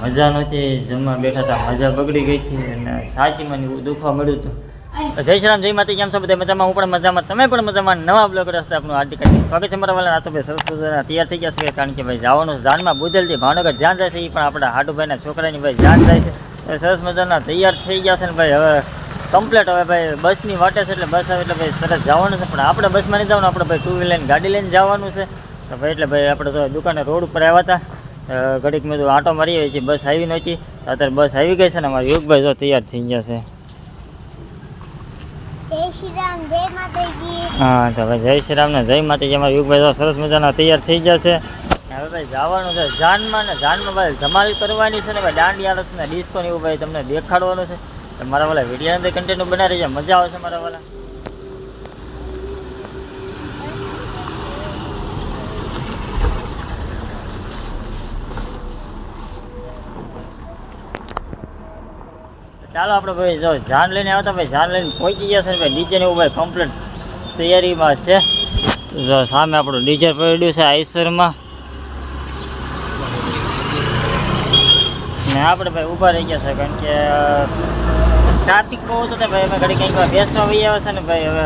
મજા નહોતી, જમવા બેઠા હતા, મજા બગડી ગઈ હતી અને સાચીમાં દુખવા મળ્યું હતું. જય શ્રી રામ, જય માતા, કેમ છો બધા? મજામાં? હું પણ મજામાં, તમે પણ મજામાં. નવા બ્લોગ રસ્તે આપણું હાર્દિક સ્વાગત છે મારા વાલા. આ તો ભાઈ સરસ તૈયાર થઈ ગયા છે, કારણ કે ભાઈ જવાનું જાનમાં બુધેલથી ભાવનગર જ્યાં જાય છે એ પણ આપણા હાડુભાઈના છોકરાની ભાઈ જાન જાય છે. સરસ મજાના તૈયાર થઈ ગયા છે ને ભાઈ. હવે કમ્પ્લીટ હવે ભાઈ બસની વાટે છે, એટલે બસ આવે એટલે ભાઈ સરસ જવાનું છે. પણ આપણે બસમાં નહીં જવાનું, આપણે ભાઈ ટુ વ્હીલર ગાડી લઈને જવાનું છે. તો ભાઈ એટલે ભાઈ આપણે તો દુકાને રોડ ઉપર આવ્યા હતા, ઘડીક મેં તો આંટો મારી આવી છે, બસ આવી નહોતી. અત્યારે બસ આવી ગઈ છે ને અમારા યુગભાઈ જો તૈયાર થઈ ગયા છે. જય શ્રી રામ, જય માતાજી. હા તો ભાઈ જય શ્રી રામ ને જય માતાજી. અમારા યુગભાઈ તો સરસ મજાના તૈયાર થઈ ગયા છે. હવે ભાઈ જવાનું છે જાનમાં ને જાનમાં ભાઈ ધમાલ કરવાની છે ને ભાઈ, દાંડિયા રસ ને ડિસ્કો ને એવું ભાઈ તમને દેખાડવાનું છે. તો મારા વાલા વિડીયો અંદર કન્ટેન્ટ બનાવી રહ્યા, મજા આવશે મારા વાલા. ચાલો આપણે ભાઈ જો જાન લઈને આવતા ભાઈ, જાન લઈને પહોંચી ગયા છે ને ભાઈ. ડીજે ને એવું ભાઈ કમ્પ્લીટ તૈયારીમાં છે. જો સામે આપણું ડીજે પડ્યું છે આઈસરમાં ને આપણે ભાઈ ઊભા રહી ગયા છે, કારણ કે ટ્રાફિક બહુ હતો ભાઈ. અમે ઘડી કંઈક બેસવા વહી આવે છે ને ભાઈ. હવે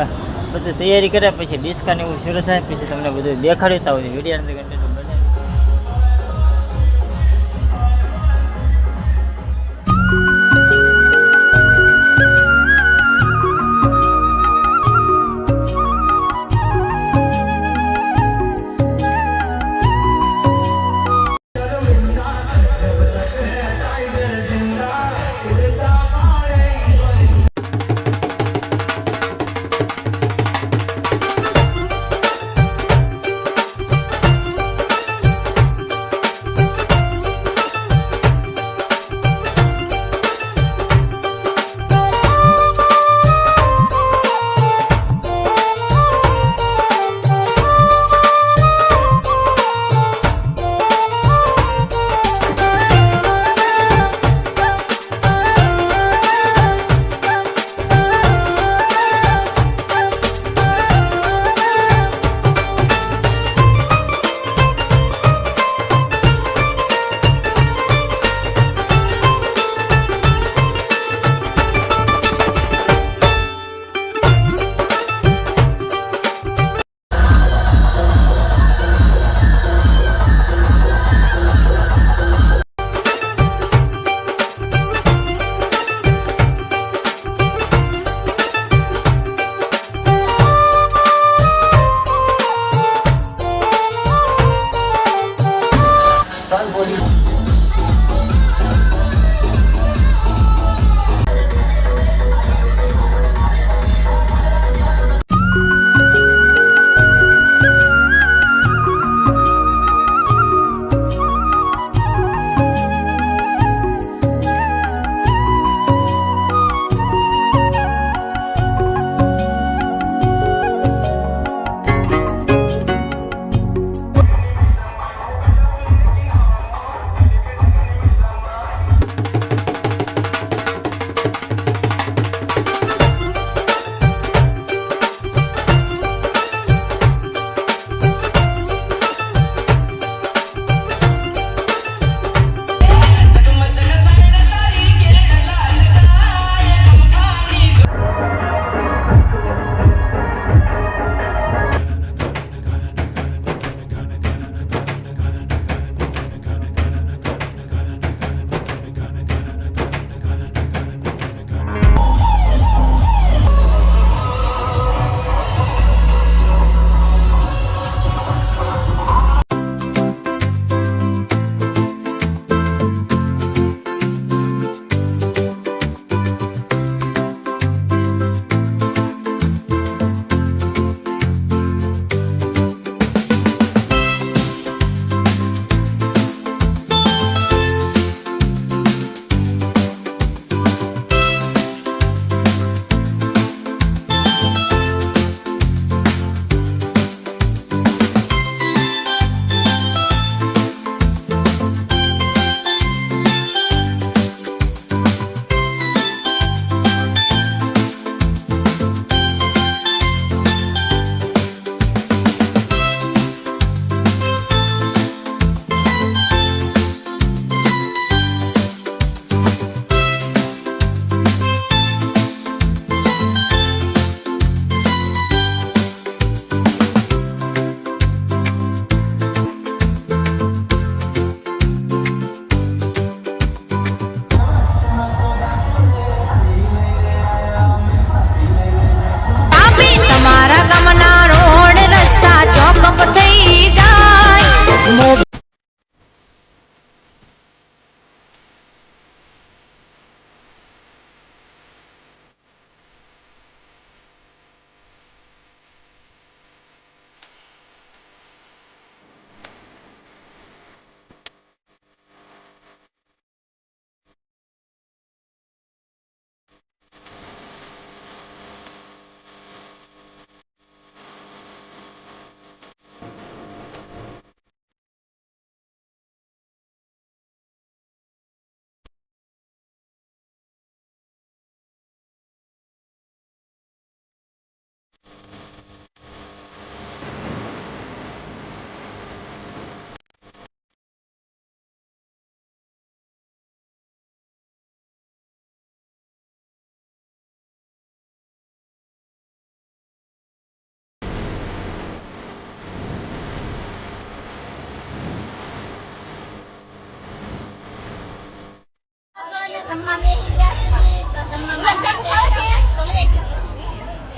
બધું તૈયારી કરે પછી ડિસ્કાને એવું શરૂ થાય, પછી તમને બધું દેખાડતા હોય વિડીયો અંદર કન્ટેન્ટ બને.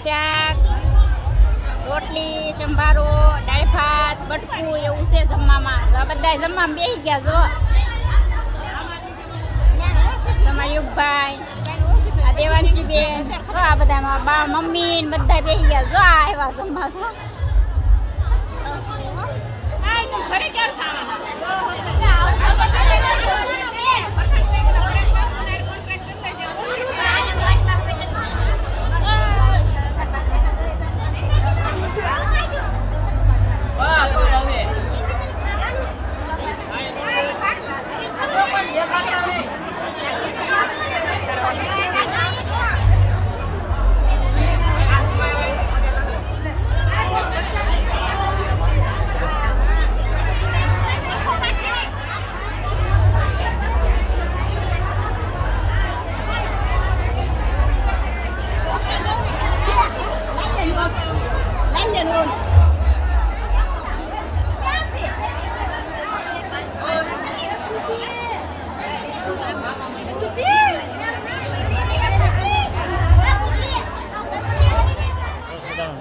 શાક રોટલી સંભારો દાળ ભાત બટકું એવું છે જમવામાં. તો આ બધા જમવામાં બેસી ગયા જો તમારા યુગભાઈ આ દેવાંશી બેન જો આ બધા બા મમ્મી ને બધા બેસી ગયા જો આ એવા જમવા છો.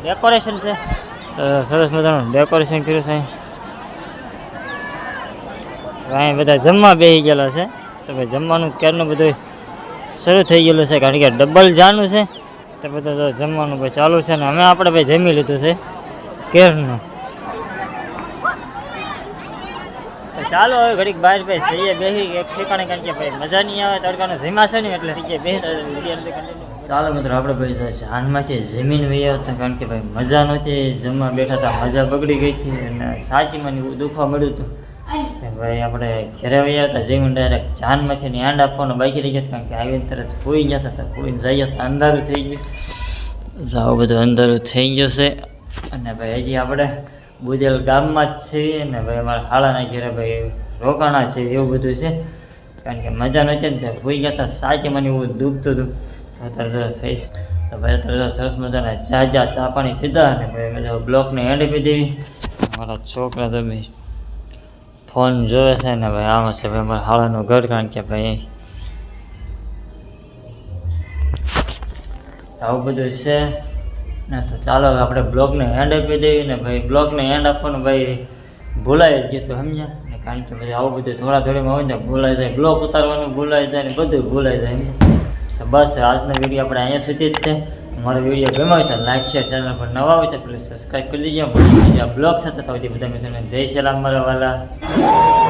ડેકોરેશન છે સરસ મજાનું ડેકોરેશન કર્યું છે. અહીં બધા જમવા બેસી ગયેલા છે. તો ભાઈ જમવાનું ક્યારનું બધું શરૂ થઈ ગયેલું છે કારણ કે ડબલ જાનું છે તો બધું તો જમવાનું ભાઈ ચાલુ છે ને અમે આપણે ભાઈ જમી લીધું છે કેરનું. તો ચાલો હવે ઘડીક બહાર ભાઈ જઈએ બેસી એક ઠેકાણે કારણ કે ભાઈ મજા નહીં આવે તડકાનો જમ્યા છે ને એટલે નીચે બેસી. ચાલો મિત્રો આપણે ભાઈ જાનમાંથી જમીન વયા હતા કારણ કે ભાઈ મજા નહોતી જમવા બેઠા હતા મજા બગડી ગઈ હતી અને સાચીમાં દુખવા મળ્યું હતું. ભાઈ આપણે ઘરે વયા હતા જમીન ડાયરેક્ટ જાનમાંથી યાંડ આપવાનો બાકી રહી ગયા કારણ કે આવીને તરત ખોઈ ગયા હતા ખોઈને જઈએ હતા અંધારું થઈ ગયું. જાઓ બધું અંધારું થઈ ગયું છે અને ભાઈ હજી આપણે બુદેલ ગામમાં જ છીએ ને ભાઈ અમારા હાળાના ઘરે ભાઈ રોકાણા છે એવું બધું છે કારણ કે મજા નહોતી ને ત્યાં ખોઈ ગયા હતા સાચીમાં એવું દુખતું હતું. અત્યારે થઈશ તો ભાઈ અત્યારે સરસ મજાના ચા પાણી પીધા અને ભાઈ બધા બ્લોકને એન્ડ આપી દેવી. મારા છોકરા તો ભાઈ ફોન જોવે છે ને ભાઈ આમાં છે ભાઈ અમારા હાળાનું ઘર કારણ કે ભાઈ આવું બધું છે ને. તો ચાલો હવે આપણે બ્લોગને એન્ડ આપી દેવી ને ભાઈ બ્લોગને એન્ડ આપવાનું ભાઈ ભૂલાઈ જ ગયું તો સમજ્યા ને કારણ કે ભાઈ આવું બધું થોડીમાં હોય ને ભૂલાઈ જાય બ્લોગ ઉતારવાનું ભૂલાઈ જાય ને બધું ભૂલાઈ જાય સમજ્યા. તો બસ આજનો વિડીયો આપણે અહીંયા સુધી જ છે. મારો વિડીયો ગમ્યો હોય તો લાઈક શેર ચેનલ પર નવા હોય તો પ્લીઝ સબસ્ક્રાઈબ કરી દેજો. બ્લોગ સાથે તો બધા મિત્રોને જય શ્રી રામ મારા વાલા.